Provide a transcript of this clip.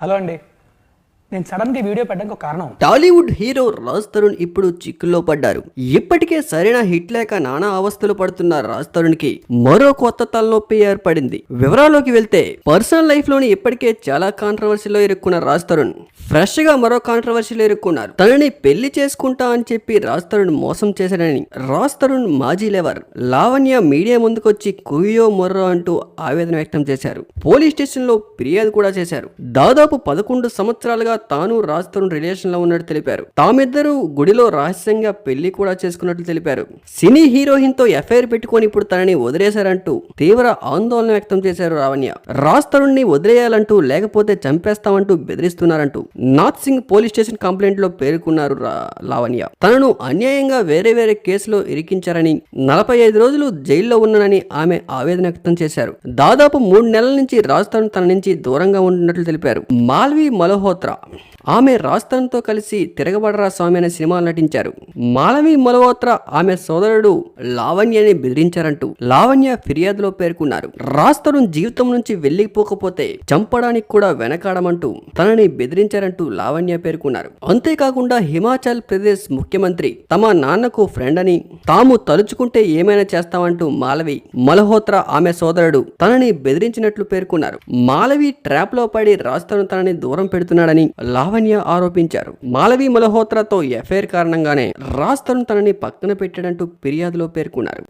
Hello అండి. నేను సడన్గా వీడియో పెట్టడానికి ఒక కారణం. టాలీవుడ్ హీరో రాజ్ తరుణ్ ఇప్పుడు చిక్కుల్లో పడ్డారు. ఇప్పటికే సరైన హిట్ లేక నానా అవస్థలు పడుతున్న రాజ్ తరుణ్ కి మరో కొత్త తలనొప్పి ఏర్పడింది. వివరాల్లోకి వెళ్తే పర్సనల్ లైఫ్ లోని ఇప్పటికే చాలా కాంట్రవర్సీలో ఇరుక్కున్న రాజ్ తరుణ్ ఫ్రెష్ గా మరో కాంట్రవర్సీలో ఇరుక్కున్నారు. తనని పెళ్లి చేసుకుంటా అని చెప్పి రాజ్ తరుణ్ మోసం చేశాడని రాజ్ తరుణ్ మాజీ లెవర్ లావణ్య మీడియా ముందుకొచ్చి కుయ్యో మొర్రో అంటూ ఆవేదన వ్యక్తం చేశారు. పోలీస్ స్టేషన్ లో ఫిర్యాదు కూడా చేశారు. దాదాపు 11 సంవత్సరాలుగా తాను రాజ్ తరుణ్ రిలేషన్ లో ఉన్నట్టు తెలిపారు. తామిద్దరూ గుడిలో రహస్యంగా పెళ్లి కూడా చేసుకున్నట్లు తెలిపారు. సినీ హీరోయిన్ తో ఎఫ్ఐఆర్ పెట్టుకుని ఇప్పుడు తనని వదిలేశారంటూ తీవ్ర ఆందోళన వ్యక్తం చేశారు లావణ్య. రాజ్ తరుణ్ ని వదిలేయాలంటూ లేకపోతే చంపేస్తామంటూ బెదిరిస్తున్నారంటూ Nath Singh police station complaint లో పేర్కొన్నారు లావణ్య. తనను అన్యాయంగా వేరే కేసులో ఇరికించారని 45 రోజులు జైల్లో ఉన్నానని ఆమె ఆవేదన వ్యక్తం చేశారు. దాదాపు 3 నెలల నుంచి రాజ్ తరుణ్ తన నుంచి దూరంగా ఉంటున్నట్లు తెలిపారు. మాల్వి మల్హోత్రా ఆమె రాజ్ తరుణ్ తో కలిసి తిరగబడరా స్వామి అనే సినిమాలు నటించారు. మాలవి మల్హోత్రా ఆమె సోదరుడు లావణ్యని బెదిరించారంటూ లావణ్య ఫిర్యాదులో పేర్కొన్నారు. రాజ్ తరుణ్ జీవితం నుంచి వెళ్లిపోకపోతే చంపడానికి కూడా వెనకాడమంటూ తనని బెదిరించారంటూ లావణ్య పేర్కొన్నారు. అంతేకాకుండా హిమాచల్ ప్రదేశ్ ముఖ్యమంత్రి తమ నాన్నకు ఫ్రెండ్ అని తాము తలుచుకుంటే ఏమైనా చేస్తామంటూ మాలవి మల్హోత్రా ఆమె సోదరుడు తనని బెదిరించినట్లు పేర్కొన్నారు. మాలవి ట్రాప్ లో పడి రాజ్ తరుణ్ తనని దూరం పెడుతున్నాడని లావణ్య ఆరోపించారు. మాలవి మల్హోత్రాతో ఎఫ్ఐఆర్ కారణంగానే రాజ్ తరుణ్ తనని పక్కన పెట్టాడంటూ ఫిర్యాదులో పేర్కొన్నారు.